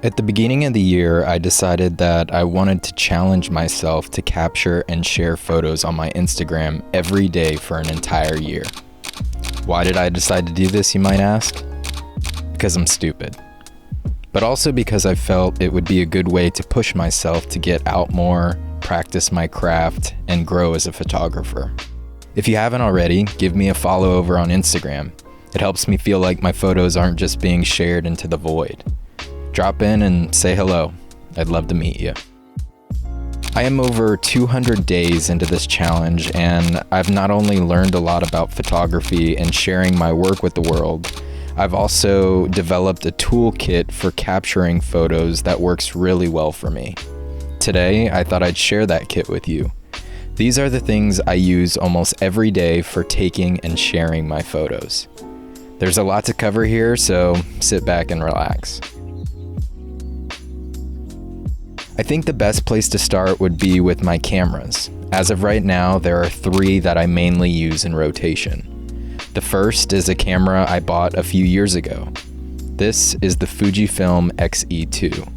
At the beginning of the year, I decided that I wanted to challenge myself to capture and share photos on my Instagram every day for an entire year. Why did I decide to do this, you might ask? Because I'm stupid. But also because I felt it would be a good way to push myself to get out more, practice my craft, and grow as a photographer. If you haven't already, give me a follow over on Instagram. It helps me feel like my photos aren't just being shared into the void. Drop in and say hello. I'd love to meet you. I am over 200 days into this challenge, and I've not only learned a lot about photography and sharing my work with the world, I've also developed a toolkit for capturing photos that works really well for me. Today, I thought I'd share that kit with you. These are the things I use almost every day for taking and sharing my photos. There's a lot to cover here, so sit back and relax. I think the best place to start would be with my cameras. As of right now, there are 3 that I mainly use in rotation. The first is a camera I bought a few years ago. This is the Fujifilm X-E2.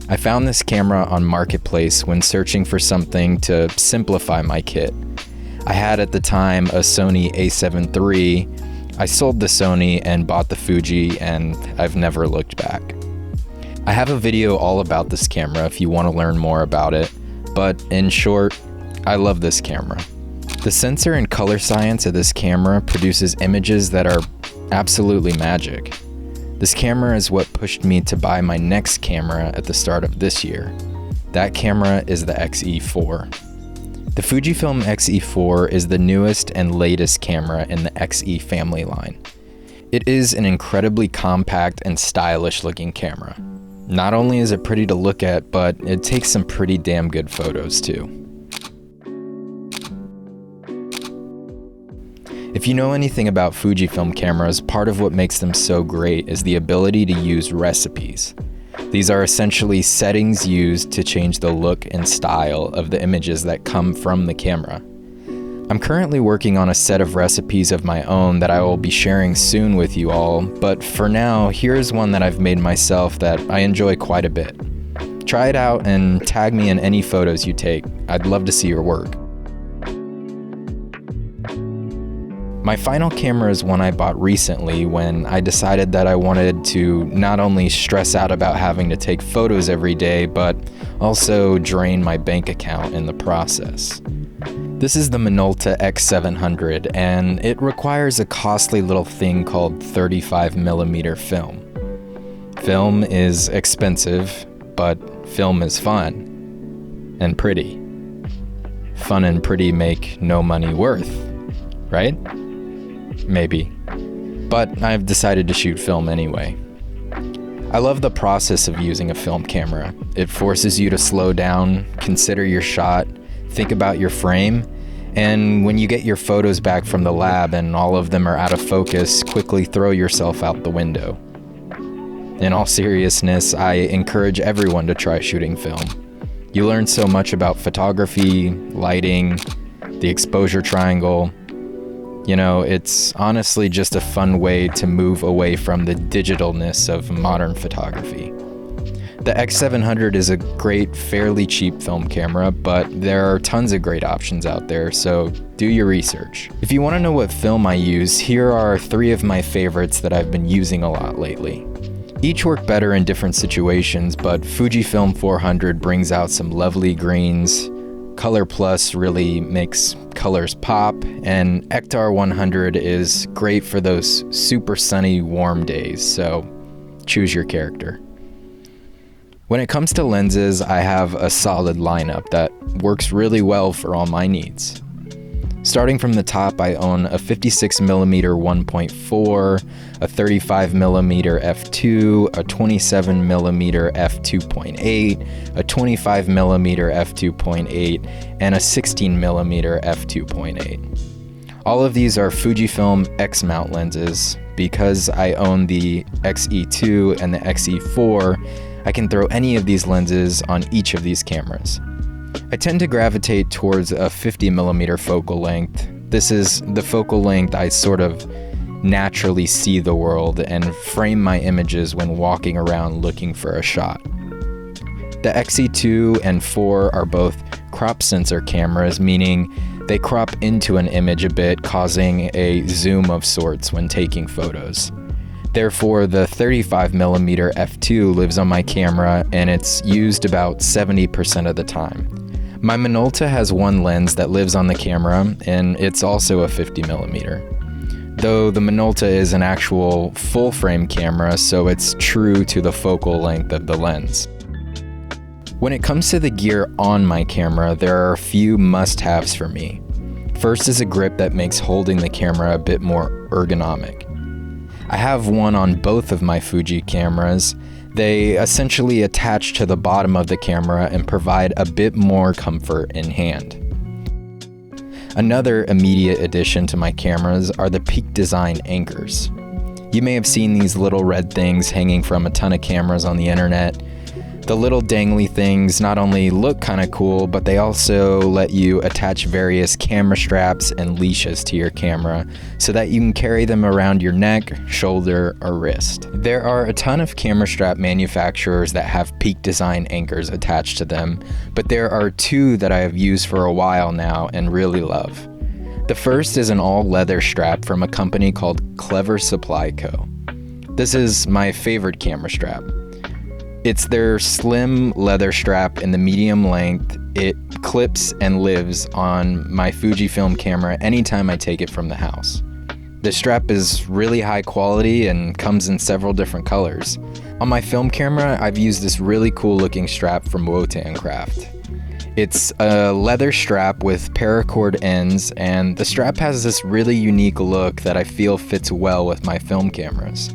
I found this camera on Marketplace when searching for something to simplify my kit. I had at the time a Sony a7 III. I sold the Sony and bought the Fuji, and I've never looked back. I have a video all about this camera if you want to learn more about it, but in short, I love this camera. The sensor and color science of this camera produces images that are absolutely magic. This camera is what pushed me to buy my next camera at the start of this year. That camera is the X-E4. The Fujifilm X-E4 is the newest and latest camera in the X-E family line. It is an incredibly compact and stylish looking camera. Not only is it pretty to look at, but it takes some pretty damn good photos too. If you know anything about Fujifilm cameras, part of what makes them so great is the ability to use recipes. These are essentially settings used to change the look and style of the images that come from the camera. I'm currently working on a set of recipes of my own that I will be sharing soon with you all, but for now, here's one that I've made myself that I enjoy quite a bit. Try it out and tag me in any photos you take. I'd love to see your work. My final camera is one I bought recently when I decided that I wanted to not only stress out about having to take photos every day, but also drain my bank account in the process. This is the Minolta X700, and it requires a costly little thing called 35mm film. Film is expensive, but film is fun and pretty. Fun and pretty make no money worth, right? Maybe. But I've decided to shoot film anyway. I love the process of using a film camera. It forces you to slow down, consider your shot, think about your frame, and when you get your photos back from the lab and all of them are out of focus, quickly throw yourself out the window. In all seriousness, I encourage everyone to try shooting film. You learn so much about photography, lighting, the exposure triangle. You know, it's honestly just a fun way to move away from the digitalness of modern photography. The X700 is a great, fairly cheap film camera, but there are tons of great options out there, so do your research. If you want to know what film I use, here are 3 of my favorites that I've been using a lot lately. Each work better in different situations, but Fujifilm 400 brings out some lovely greens, Color Plus really makes colors pop, and Ektar 100 is great for those super sunny, warm days, so choose your character. When it comes to lenses, I have a solid lineup that works really well for all my needs. Starting from the top, I own a 56mm 1.4, a 35mm f2, a 27mm f2.8, a 25mm f2.8, and a 16mm f2.8. All of these are Fujifilm X-mount lenses. Because I own the X-E2 and the X-E4, I can throw any of these lenses on each of these cameras. I tend to gravitate towards a 50mm focal length. This is the focal length I sort of naturally see the world and frame my images when walking around looking for a shot. The XE2 and 4 are both crop sensor cameras, meaning they crop into an image a bit, causing a zoom of sorts when taking photos. Therefore, the 35mm f2 lives on my camera and it's used about 70% of the time. My Minolta has one lens that lives on the camera, and it's also a 50mm. Though the Minolta is an actual full-frame camera, so it's true to the focal length of the lens. When it comes to the gear on my camera, there are a few must-haves for me. First is a grip that makes holding the camera a bit more ergonomic. I have one on both of my Fuji cameras. They essentially attach to the bottom of the camera and provide a bit more comfort in hand. Another immediate addition to my cameras are the Peak Design anchors. You may have seen these little red things hanging from a ton of cameras on the internet. The little dangly things not only look kind of cool, but they also let you attach various camera straps and leashes to your camera so that you can carry them around your neck, shoulder, or wrist. There are a ton of camera strap manufacturers that have Peak Design anchors attached to them, but there are two that I have used for a while now and really love. The first is an all-leather strap from a company called Clever Supply Co. This is my favorite camera strap. It's their slim leather strap in the medium length. It clips and lives on my Fujifilm camera anytime I take it from the house. The strap is really high quality and comes in several different colors. On my film camera, I've used this really cool looking strap from Wotan Craft. It's a leather strap with paracord ends, and the strap has this really unique look that I feel fits well with my film cameras.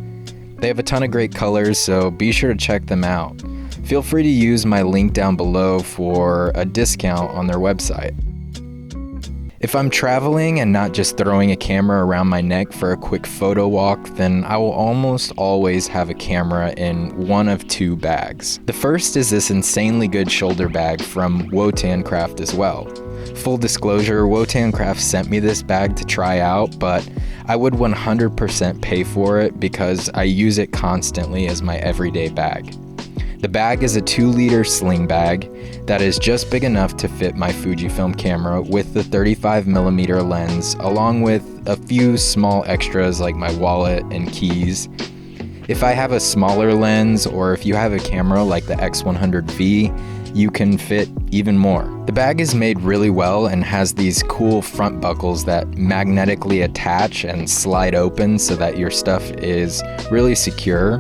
They have a ton of great colors, so be sure to check them out. Feel free to use my link down below for a discount on their website. If I'm traveling and not just throwing a camera around my neck for a quick photo walk, then I will almost always have a camera in one of two bags. The first is this insanely good shoulder bag from Wotan Craft as well. Full disclosure, Wotan Craft sent me this bag to try out, but I would 100% pay for it because I use it constantly as my everyday bag. The bag is a 2-liter sling bag that is just big enough to fit my Fujifilm camera with the 35mm lens, along with a few small extras like my wallet and keys. If I have a smaller lens, or if you have a camera like the X100V, you can fit even more. The bag is made really well and has these cool front buckles that magnetically attach and slide open so that your stuff is really secure.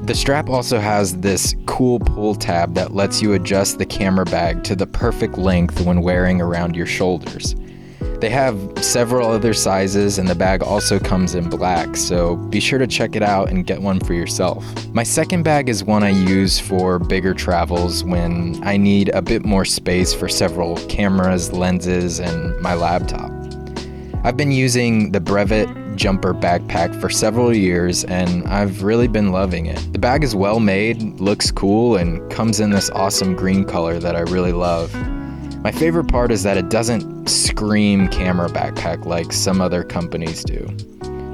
The strap also has this cool pull tab that lets you adjust the camera bag to the perfect length when wearing around your shoulders. They have several other sizes, and the bag also comes in black, so be sure to check it out and get one for yourself. My second bag is one I use for bigger travels when I need a bit more space for several cameras, lenses, and my laptop. I've been using the Brevet Jumper backpack for several years, and I've really been loving it. The bag is well made, looks cool, and comes in this awesome green color that I really love. My favorite part is that it doesn't scream camera backpack like some other companies do.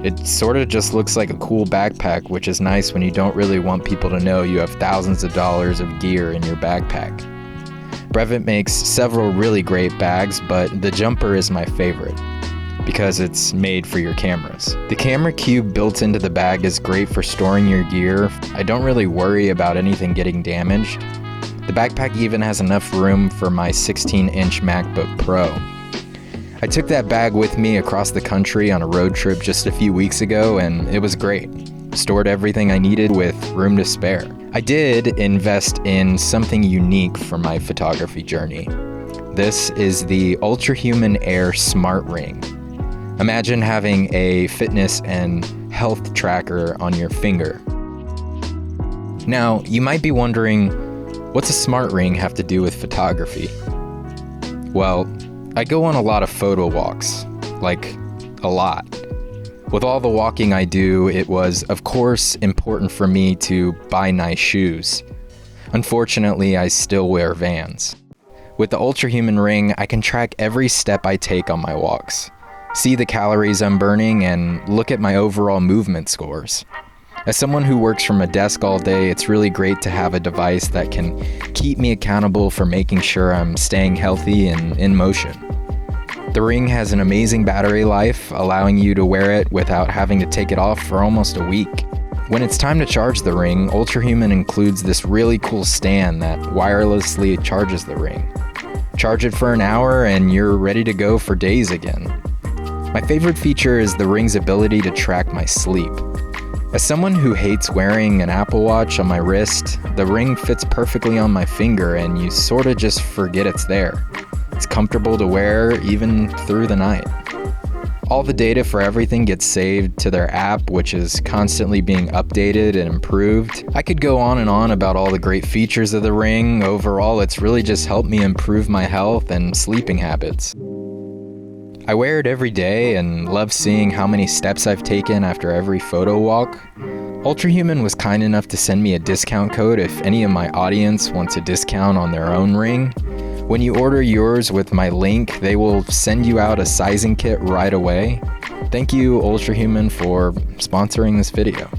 It sort of just looks like a cool backpack, which is nice when you don't really want people to know you have thousands of dollars of gear in your backpack. Brevet makes several really great bags, but the Jumper is my favorite because it's made for your cameras. The camera cube built into the bag is great for storing your gear. I don't really worry about anything getting damaged. The backpack even has enough room for my 16-inch MacBook Pro. I took that bag with me across the country on a road trip just a few weeks ago, and it was great. Stored everything I needed with room to spare. I did invest in something unique for my photography journey. This is the Ultrahuman Air Smart Ring. Imagine having a fitness and health tracker on your finger. Now, you might be wondering, what's a smart ring have to do with photography? Well, I go on a lot of photo walks, like a lot. With all the walking I do, it was, of course, important for me to buy nice shoes. Unfortunately, I still wear Vans. With the Ultrahuman Ring, I can track every step I take on my walks. see the calories I'm burning, and look at my overall movement scores. As someone who works from a desk all day, it's really great to have a device that can keep me accountable for making sure I'm staying healthy and in motion. The Ring has an amazing battery life, allowing you to wear it without having to take it off for almost a week. When it's time to charge the Ring, Ultrahuman includes this really cool stand that wirelessly charges the Ring. Charge it for an hour and you're ready to go for days again. My favorite feature is the Ring's ability to track my sleep. As someone who hates wearing an Apple Watch on my wrist, the Ring fits perfectly on my finger and you sorta just forget it's there. It's comfortable to wear even through the night. All the data for everything gets saved to their app, which is constantly being updated and improved. I could go on and on about all the great features of the Ring. Overall, it's really just helped me improve my health and sleeping habits. I wear it every day and love seeing how many steps I've taken after every photo walk. Ultrahuman was kind enough to send me a discount code if any of my audience wants a discount on their own Ring. When you order yours with my link, they will send you out a sizing kit right away. Thank you, Ultrahuman, for sponsoring this video.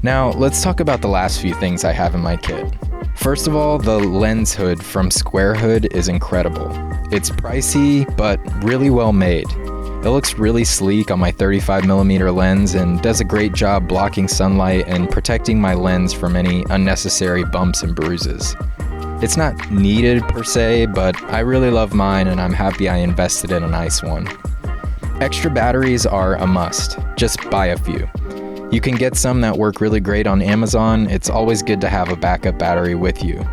Now, let's talk about the last few things I have in my kit. First of all, the lens hood from Square Hood is incredible. It's pricey, but really well made. It looks really sleek on my 35mm lens and does a great job blocking sunlight and protecting my lens from any unnecessary bumps and bruises. It's not needed per se, but I really love mine and I'm happy I invested in a nice one. Extra batteries are a must. Just buy a few. You can get some that work really great on Amazon. It's always good to have a backup battery with you.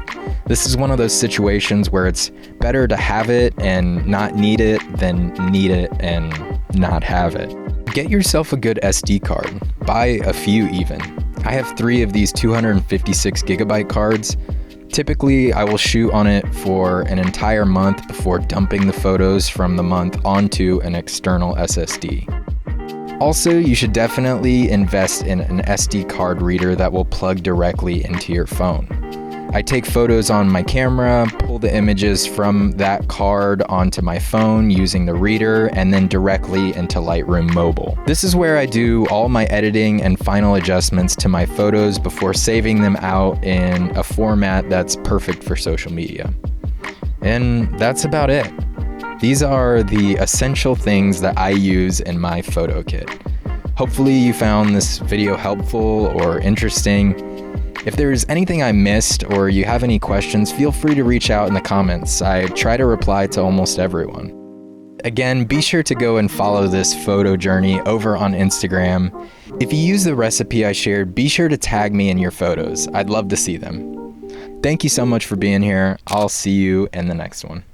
This is one of those situations where it's better to have it and not need it than need it and not have it. Get yourself a good SD card. Buy a few even. I have 3 of these 256GB cards. Typically, I will shoot on it for an entire month before dumping the photos from the month onto an external SSD. Also, you should definitely invest in an SD card reader that will plug directly into your phone. I take photos on my camera, pull the images from that card onto my phone using the reader, and then directly into Lightroom Mobile. This is where I do all my editing and final adjustments to my photos before saving them out in a format that's perfect for social media. And that's about it. These are the essential things that I use in my photo kit. Hopefully you found this video helpful or interesting. If there's anything I missed or you have any questions, feel free to reach out in the comments. I try to reply to almost everyone. Again, be sure to go and follow this photo journey over on Instagram. If you use the recipe I shared, be sure to tag me in your photos. I'd love to see them. Thank you so much for being here. I'll see you in the next one.